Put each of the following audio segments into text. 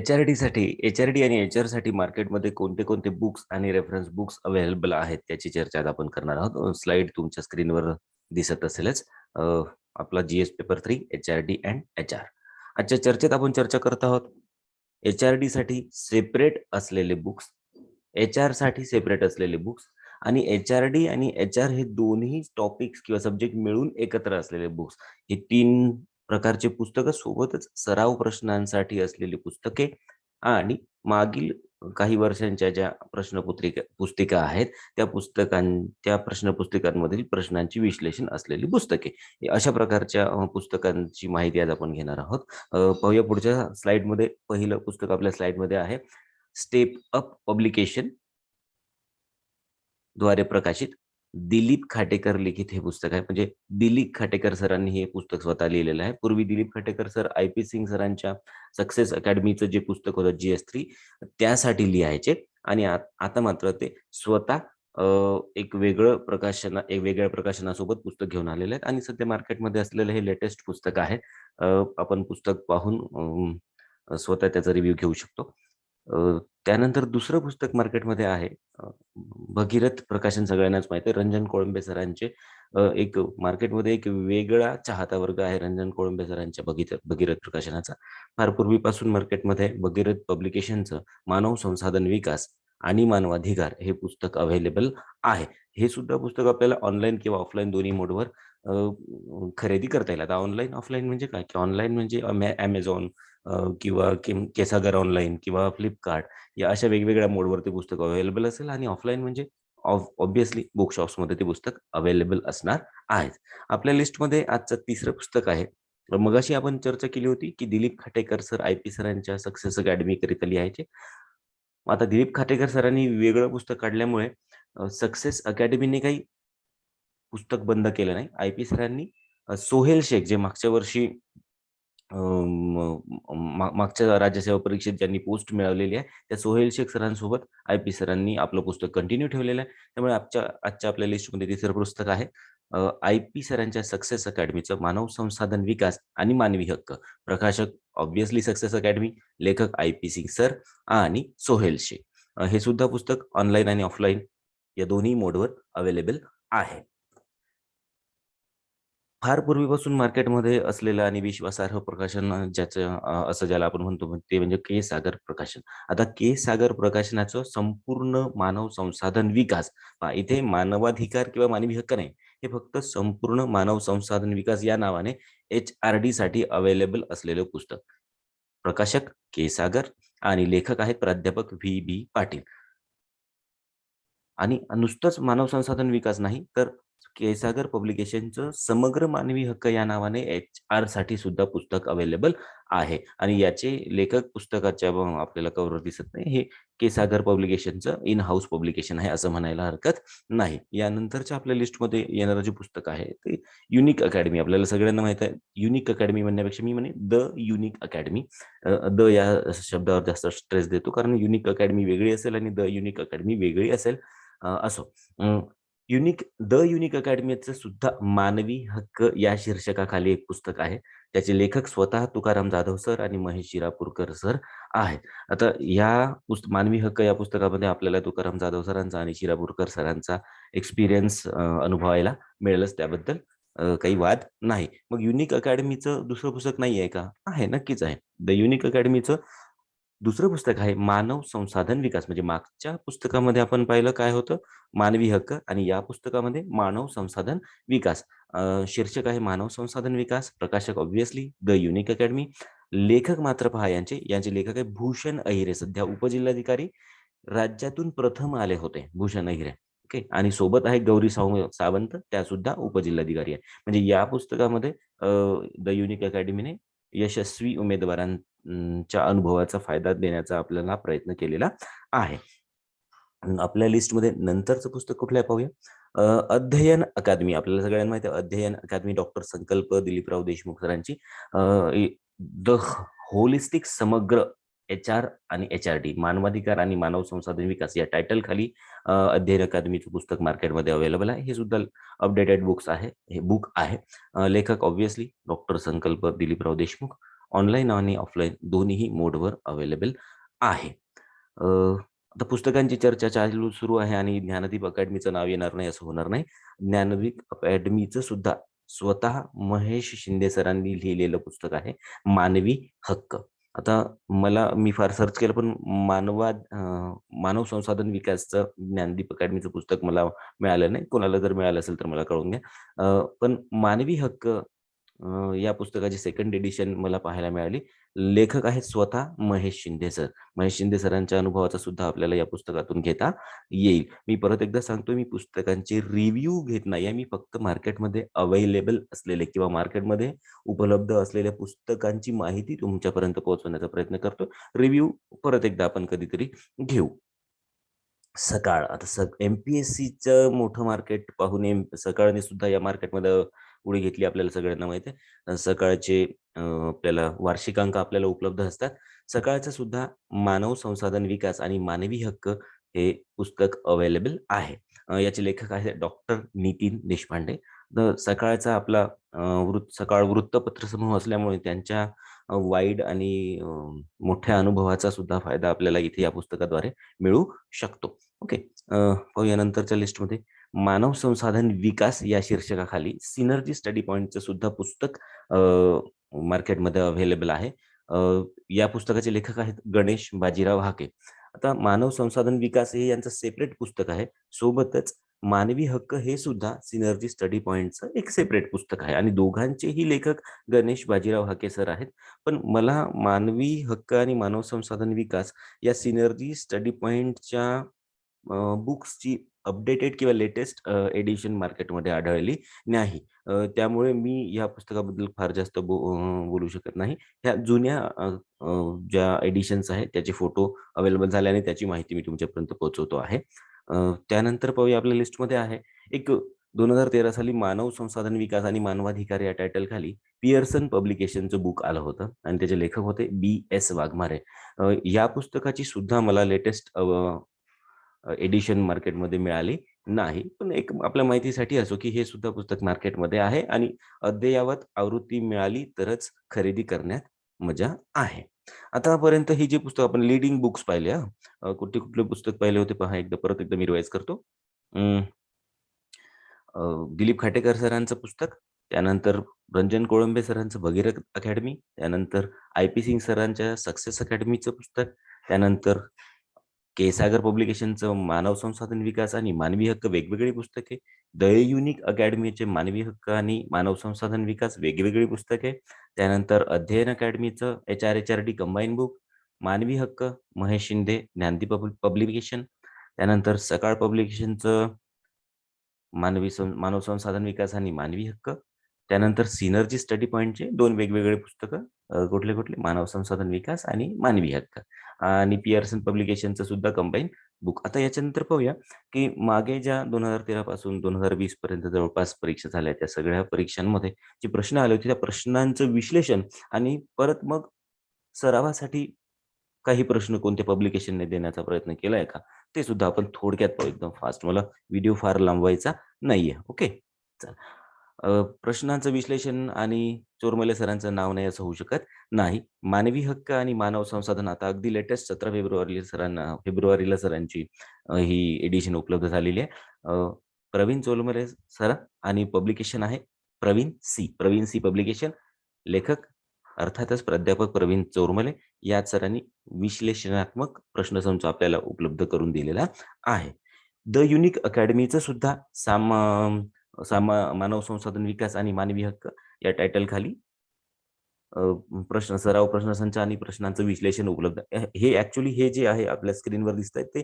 HRD आणि HR साठी मार्केटमध्ये कोणते कोणते बुक्स आणि रेफरन्स बुक्स अवेलेबल आहेत त्याची चर्चा आज आपण करणार आहोत. स्लाइड तुमच्या स्क्रीनवर दिसत असेलच. आपला GS paper 3 HRD and HR. आजच्या चर्चेत आपण चर्चा करत आहोत एचआरडी साठी सेपरेट असलेले बुक्स, एचआर साठी सेपरेट असलेले बुक्स आणि एचआरडी आणि एचआर हे दोन्ही टॉपिक्स किंवा सब्जेक्ट मिळून एकत्र असलेले बुक्स. हे 3 प्रकारचे पुस्तकं सोबतच सराव प्रश्नांसाठी असलेली पुस्तके आणि मागील काही वर्षांच्या ज्या पुस्तिका आहेत त्या प्रश्नपुस्तिकांमधील प्रश्नांची विश्लेषण असलेली पुस्तके. अशा प्रकारच्या पुस्तकांची माहिती आज आपण घेणार आहोत. पाहूया पुढच्या स्लाइडमध्ये. पहिलं पुस्तक आपल्या स्लाइडमध्ये आहे स्टेप अप पब्लिकेशन द्वारे प्रकाशित दिलीप खाटेकर लिखित हे पुस्तक आहे. म्हणजे दिलीप खाटेकर सरांनी हे पुस्तक स्वतः लिहिलेलं आहे. पूर्वी दिलीप खाटेकर सर IP सिंग सरांच्या सक्सेस अकॅडमीचं जे पुस्तक होतं GS3 त्यासाठी लिहायचे आणि आता मात्र ते स्वतः एक वेगळ्या प्रकाशनासोबत पुस्तक घेऊन आलेले आहेत आणि सध्या मार्केटमध्ये असलेलं हे लेटेस्ट पुस्तक आहे. आपण पुस्तक पाहून स्वतः त्याचा रिव्ह्यू घेऊ शकतो. त्यानंतर दुसरं पुस्तक मार्केटमध्ये आहे भगीरथ प्रकाशन. सगळ्यांनाच माहिती आहे रंजन कोळंबे सरांचे. एक मार्केटमध्ये एक वेगळा चाहता वर्ग आहे रंजन कोळंबे सरांच्या भगीरथ प्रकाशनाचा. फार पूर्वीपासून मार्केटमध्ये भगीरथ पब्लिकेशनचं मानव संसाधन विकास आणि मानवाधिकार हे पुस्तक अवेलेबल आहे. हे सुद्धा पुस्तक आपल्याला ऑनलाईन किंवा ऑफलाईन दोन्ही मोडवर खरेदी करता येईल. आता ऑनलाईन ऑफलाईन म्हणजे काय की ऑनलाईन म्हणजे Amazon किंवा केसागर ऑनलाईन किंवा फ्लिपकार्ट या अशा वेगवेगळ्या मोडवरती पुस्तक अवेलेबल असेल आणि ऑफलाईन म्हणजे ऑब्व्हियसली बुक शॉप्समध्ये ते पुस्तक अवेलेबल असणार आहे. आपल्या लिस्टमध्ये आजचं तिसरं पुस्तक आहे. मगाशी आपण चर्चा केली होती की दिलीप खाटेकर सर IP सरांच्या सक्सेस अकॅडमी करिता लिहायचे. आता दिलीप खाटेकर सरांनी वेगळं पुस्तक काढल्यामुळे सक्सेस अकॅडमीने काही पुस्तक बंद केलं नाही. IP सरांनी सोहेल शेख जे मागच्या वर्षी मागच्या राज्यसेवा परीक्षेत ज्यांनी पोस्ट मिळवलेली आहे त्या सोहेल शेख सरांसोबत IP सरांनी आपलं पुस्तक कंटिन्यू ठेवलेलं आहे. त्यामुळे आजच्या आपल्या लिस्टमध्ये तिसरं पुस्तक आहे IP सरांच्या सक्सेस अकॅडमीचं मानव संसाधन विकास आणि मानवी हक्क. प्रकाशक ऑब्व्हियसली सक्सेस अकॅडमी, लेखक IP सिंग सर आणि सोहेल शेख. हे सुद्धा पुस्तक ऑनलाईन आणि ऑफलाईन या दोन्ही मोडवर अवेलेबल आहे. फार पूर्वीपासून मार्केटमध्ये असलेलं आणि विश्वासार्ह प्रकाशन असं ज्याला आपण म्हणतो ते म्हणजे के सागर प्रकाशन. आता के सागर प्रकाशनाचं संपूर्ण मानव संसाधन विकास, इथे मानवाधिकार किंवा मानवी हक्क नाही, हे फक्त संपूर्ण मानव संसाधन विकास या नावाने HRD साठी अवेलेबल असलेलं पुस्तक. प्रकाशक के सागर आणि लेखक आहेत प्राध्यापक VB पाटील. आणि नुसतंच मानव संसाधन विकास नाही तर केसागर पब्लिकेशनचं समग्र मानवी हक्क या नावाने HR साठी सुद्धा पुस्तक अवेलेबल आहे आणि याचे लेखक पुस्तकाच्या आपल्याला कव्हरवर दिसत नाही. हे केसागर पब्लिकेशनचं इन हाऊस पब्लिकेशन आहे असं म्हणायला हरकत नाही. यानंतरच्या आपल्या लिस्टमध्ये येणारं जे पुस्तक आहे ते युनिक अकॅडमी. आपल्याला सगळ्यांना माहित आहे युनिक अकॅडमी म्हणण्यापेक्षा मी म्हणे द युनिक अकॅडमी. द या शब्दावर जास्त स्ट्रेस देतो कारण युनिक अकॅडमी वेगळी असेल आणि द युनिक अकॅडमी वेगळी असेल. असो, द युनिक अकॅडमीचं सुद्धा मानवी हक्क या शीर्षकाखाली एक पुस्तक आहे. त्याचे लेखक स्वतः तुकाराम जाधव सर आणि महेश शिरापूरकर सर आहेत. आता या मानवी हक्क या पुस्तकामध्ये आपल्याला तुकाराम जाधव सरांचा आणि शिरापूरकर सरांचा एक्सपिरियन्स अनुभवायला मिळेलच, त्याबद्दल काही वाद नाही. मग युनिक अकॅडमीचं दुसरं पुस्तक नाही आहे का? आहे, नक्कीच आहे. द युनिक अकॅडमीचं दुसरं पुस्तक आहे मानव संसाधन विकास. म्हणजे मागच्या पुस्तकामध्ये आपण पाहिलं काय होतं, मानवी हक्क, आणि या पुस्तकामध्ये मानव संसाधन विकास. शीर्षक आहे मानव संसाधन विकास. प्रकाशक ऑब्व्हियसली द युनिक अकॅडमी. लेखक मात्र पहा यांचे लेखक आहे भूषण अहिरे, सध्या उपजिल्हाधिकारी, राज्यातून प्रथम आले होते भूषण अहिरे. ओके. आणि सोबत आहे गौरी सावंत, त्या सुद्धा उपजिल्हाधिकारी आहे. म्हणजे या पुस्तकामध्ये द युनिक अकॅडमीने यशस्वी उमेदवारांच्या अनुभवाचा फायदा देण्याचा आपल्याला प्रयत्न केलेला आहे. आपल्या लिस्टमध्ये नंतरचं पुस्तक कुठलं आहे पाहूया. अध्ययन अकादमी. आपल्याला सगळ्यांना माहिती आहे अध्ययन अकादमी डॉक्टर संकल्प दिलीपराव देशमुख सरांची. द होलिस्टिक समग्र HR आणि HRD मानवाधिकार आणि मानव संसाधन विकास या टायटल खाली अध्ययन अकादमीचं पुस्तक मार्केटमध्ये अवेलेबल आहे. हे सुद्धा अपडेटेड हे बुक आहे. लेखक ऑब्व्हियसली डॉक्टर संकल्प दिलीपराव देशमुख. ऑनलाईन आणि ऑफलाईन दोन्हीही मोडवर अवेलेबल आहे. आता पुस्तकांची चर्चा सुरू आहे आणि ज्ञानदीप अकॅडमीचं नाव येणार नाही असं होणार नाही. ज्ञानदीप अकॅडमीचं सुद्धा स्वतः महेश शिंदे सरांनी लिहिलेलं पुस्तक आहे, मानवी हक्क. आता मी फार सर्च केलं, पण मानव संसाधन विकासचं ज्ञानदीप अकॅडमीचं पुस्तक मला मिळालं नाही. कोणाला जर मिळालं असेल तर मला कळवून द्या. पण मानवी हक्क या पुस्तकाची सेकंड एडिशन मला पाहायला मिळाली. लेखक आहेत स्वतः महेश शिंदे सर. महेश शिंदे सरांच्या अनुभवाचा सुद्धा आपल्याला या पुस्तकातून घेता येईल. मी परत एकदा सांगतो, मी पुस्तकांचे रिव्ह्यू घेत नाही आहे. मी फक्त मार्केटमध्ये अवेलेबल असलेले किंवा मार्केटमध्ये उपलब्ध असलेल्या पुस्तकांची माहिती तुमच्यापर्यंत पोहोचवण्याचा प्रयत्न करतो. रिव्ह्यू परत एकदा आपण कधीतरी घेऊ. सकाळ आता एम-पी-एस-सीचं मोठं मार्केट पाहून सकाळने सुद्धा या मार्केटमध्ये उडी घेतली आपल्याला सगळ्यांना माहिती आहे. सकाळचे आपल्याला वार्षिकांक आपल्याला उपलब्ध असतात. सकाळचं सुद्धा मानव संसाधन विकास आणि मानवी हक्क हे पुस्तक अवेलेबल आहे. याचे लेखक आहेत डॉक्टर नितीन देशपांडे. तर सकाळचा आपला सकाळ वृत्तपत्र समूह असल्यामुळे त्यांच्या वाईड आणि मोठ्या अनुभवाचा सुद्धा फायदा आपल्याला इथे या पुस्तकाद्वारे मिळू शकतो. ओके. पाहूया नंतरच्या लिस्टमध्ये मानव संसाधन विकास या शीर्षकाखाली सिनर्जी स्टडी पॉइंटचं सुद्धा पुस्तक मार्केटमध्ये अवेलेबल आहे. या पुस्तकाचे लेखक आहेत गणेश बाजीराव हाके. आता मानव संसाधन विकास हे यांचं सेपरेट पुस्तक आहे. सोबतच मानवी हक्क हे सुद्धा सिनर्जी स्टडी पॉइंटचं एक सेपरेट पुस्तक आहे आणि दोघांचेही लेखक गणेश बाजीराव हाके सर आहेत. पण मला मानवी हक्क आणि मानव संसाधन विकास या सिनर्जी स्टडी पॉइंटच्या बुक्सची अपडेटेड किंवा लेटेस्ट एडिशन मार्केटमध्ये आढळली नाही. त्यामुळे मी या पुस्तकाबद्दल फार जास्त बोलू शकत नाही. ह्या जुन्या ज्या एडिशन्स आहेत त्याचे फोटो अवेलेबल झाले आणि त्याची माहिती मी तुमच्यापर्यंत पोहोचवतो आहे. त्यानंतर पाहूया आपल्या लिस्टमध्ये आहे एक 2013 साली मानव संसाधन विकास आणि मानवाधिकार या टायटल खाली पियर्सन पब्लिकेशनचं बुक आलं होतं आणि त्याचे लेखक होते बी.एस. वाघमारे. या पुस्तकाची सुद्धा मला लेटेस्ट एडिशन मार्केटमध्ये मिळाली नाही. पण एक आपल्या माहितीसाठी असो, की हे सुद्धा पुस्तक मार्केटमध्ये आहे आणि अद्ययावत आवृत्ती मिळाली तरच खरेदी करण्यात मजा आहे. आतापर्यंत ही जी पुस्तक आपण लीडिंग बुक्स पाहिले कुठले पुस्तक पाहिले होते पहा परत एकदा मी रिवाइज करतो. दिलीप खाटेकर सरांचं पुस्तक, त्यानंतर रंजन कोळंबे सरांचं भगीरथ अकॅडमी, त्यानंतर आय.पी. सिंग सरांच्या सक्सेस अकॅडमीचं पुस्तक, त्यानंतर के. सागर पब्लिकेशनचं मानव संसाधन विकास आणि मानवी हक्क वेगवेगळी पुस्तके, द युनिक अकॅडमीचे मानवी हक्क आणि मानव संसाधन विकास वेगवेगळी पुस्तके, त्यानंतर अध्ययन अकॅडमीचं एच.आर.डी कंबाईन बुक, मानवी हक्क महेश शिंदे ज्ञानदीप पब्लिकेशन, त्यानंतर सकाळ पब्लिकेशनचं मानव संसाधन विकास आणि मानवी हक्क, त्यानंतर सिनर्जी स्टडी पॉइंटचे 2 वेगवेगळे पुस्तकं कुठले मानव संसाधन विकास आणि मानवी हक्क आणि पियर्सन पब्लिकेशनचं सुद्धा कंबाईन बुक. आता याच्यानंतर पाहूया की मागे ज्या 2013 पासून 2020 पर्यंत जवळपास परीक्षा झाल्या, त्या सगळ्या परीक्षांमध्ये जे प्रश्न आले होते त्या प्रश्नांचं विश्लेषण आणि परत मग सरावासाठी काही प्रश्न कोणत्या पब्लिकेशनने देण्याचा प्रयत्न केलाय का? ते सुद्धा आपण थोडक्यात पाहू एकदम फास्ट. मला व्हिडिओ फार लांबवायचा नाहीये. ओके. चला. प्रश्नांचं विश्लेषण आणि चोरमले सरांचं नाव नाही असं होऊ शकत नाही. मानवी हक्क आणि मानव संसाधन आता अगदी लेटेस्ट 17 फेब्रुवारीला सरांची ही एडिशन उपलब्ध झालेली आहे. प्रवीण चोरमले सर आणि पब्लिकेशन आहे प्रवीण सी पब्लिकेशन. लेखक अर्थातच प्राध्यापक प्रवीण चोरमले. या सरांनी विश्लेषणात्मक प्रश्नसंच आपल्याला उपलब्ध करून दिलेला आहे. द युनिक अकॅडमीचं सुद्धा मानव संसाधन विकास आणि मानवी हक्क या टायटल खाली सराव प्रश्नसंच आणि प्रश्नांचं विश्लेषण उपलब्ध आहे. हे ऍक्च्युली हे जे आहे आपल्या स्क्रीनवर दिसत आहे ते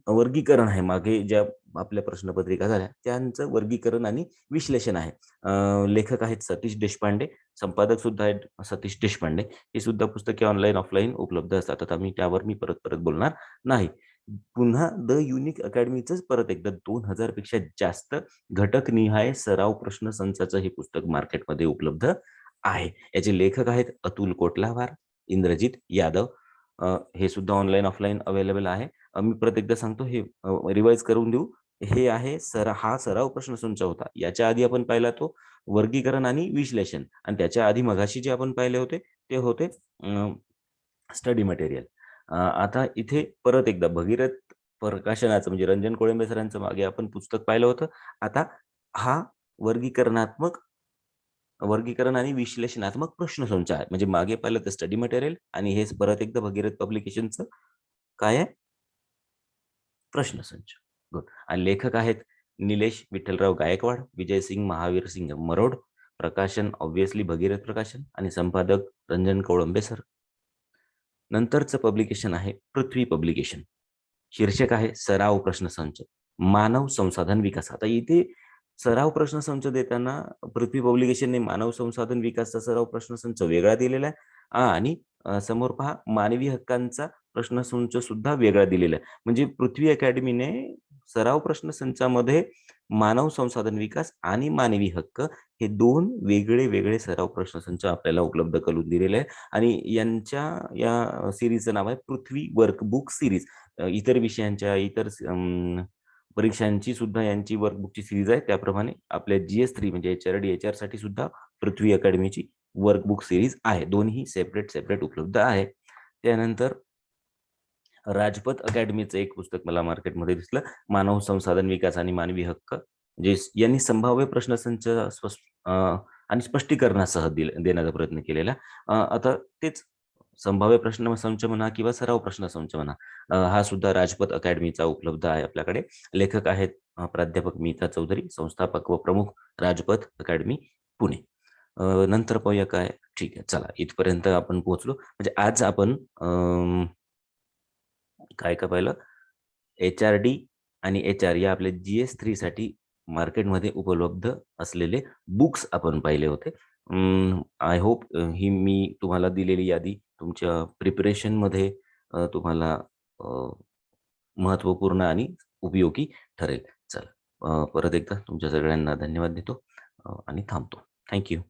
वर्गीकरण आहे. मागे ज्या आपल्या प्रश्नपत्रिका झाल्या त्यांचं वर्गीकरण आणि विश्लेषण आहे. लेखक आहेत सतीश देशपांडे, संपादक सुद्धा आहेत सतीश देशपांडे. हे सुद्धा पुस्तके ऑनलाईन ऑफलाईन उपलब्ध असतात. आता त्यावर मी परत बोलणार नाही. पुन्हा द युनिक अकॅडमीच परत एकदा 2000 पेक्षा जास्त घटकनिहाय सराव प्रश्न संचाचं हे पुस्तक मार्केटमध्ये उपलब्ध आहे. याचे लेखक आहेत अतुल कोटलावार, इंद्रजित यादव. हे सुद्धा ऑनलाईन ऑफलाईन अवेलेबल आहे. मी परत एकदा सांगतो, हे रिवाइज करून देऊ. हे आहे हा सराव प्रश्नसंच होता. याच्या आधी आपण पाहिला तो वर्गीकरण आणि विश्लेषण आणि त्याच्या आधी मगाशी जे आपण पाहिले होते ते होते स्टडी मटेरियल. आता इथे परत एकदा भगीरथ प्रकाशनाचं म्हणजे रंजन कोळंबे सरांचं मागे आपण पुस्तक पाहिलं होतं. आता हा वर्गीकरणात्मक वर्गीकरण आणि विश्लेषणात्मक प्रश्नसंच आहे. म्हणजे मागे पाहिलं तर स्टडी मटेरियल आणि हेच परत एकदा भगीरथ पब्लिकेशनचं काय आहे? प्रश्नसंच. गुड. आणि लेखक आहेत निलेश विठ्ठलराव गायकवाड, विजयसिंग महावीरसिंग मरोड, प्रकाशन ऑब्व्हियसली भगीरथ प्रकाशन आणि संपादक रंजन कोळंबे सर. नंतरचं पब्लिकेशन आहे पृथ्वी पब्लिकेशन. शीर्षक आहे सराव प्रश्नसंच, मानव संसाधन विकास. आता इथे सराव प्रश्नसंच देताना पृथ्वी पब्लिकेशनने मानव संसाधन विकासचा सराव प्रश्नसंच वेगळा दिलेला आहे आणि समोर पहा मानवी हक्कांचा प्रश्नसंच सुद्धा वेगळा दिलेला आहे. म्हणजे पृथ्वी अकॅडमीने सराव प्रश्नसंचामध्ये मानव संसाधन विकास आणि मानवी हक्क हे 2 वेगळे-वेगळे सराव प्रश्नसंच आपल्याला उपलब्ध करून दिलेले आहे आणि यांच्या या सीरीजचं नाव आहे पृथ्वी वर्कबुक सीरीज. इतर विषयांच्या, परीक्षांची सुद्धा यांची वर्कबुकची सीरीज आहे. त्याप्रमाणे आपल्या GS3 म्हणजे एच-आर-डी, एच-आरसाठी सुद्धा पृथ्वी अकॅडमीची वर्कबुक सीरीज आहे. दोन्ही सेपरेट उपलब्ध आहे. त्यानंतर राजपथ अकॅडमीचं एक पुस्तक मला मार्केटमध्ये दिसलं. मानव संसाधन विकास आणि मानवी हक्क. जे यांनी संभाव्य प्रश्नसंच आणि स्पष्टीकरणासह देण्याचा प्रयत्न केलेला. आता तेच संभाव्य प्रश्नसंच म्हणा किंवा सराव प्रश्नसंच म्हणा, हा सुद्धा राजपथ अकॅडमीचा उपलब्ध आहे आपल्याकडे. लेखक आहेत प्राध्यापक मीता चौधरी, संस्थापक व प्रमुख राजपथ अकॅडमी, पुणे. नंतर पाहूया काय? ठीक आहे, चला इथपर्यंत आपण पोहोचलो. म्हणजे आज आपण काय पाहिलं? एच-आर-डी आणि एच-आर या आपल्या GS3 साठी मार्केटमध्ये उपलब्ध असलेले बुक्स आपण पाहिले होते. आय होप ही मी तुम्हाला दिलेली यादी तुमच्या प्रिपरेशनमध्ये तुम्हाला महत्त्वपूर्ण आणि उपयोगी ठरेल. चला परत एकदा तुमच्या सगळ्यांना धन्यवाद देतो आणि थांबतो. Thank you.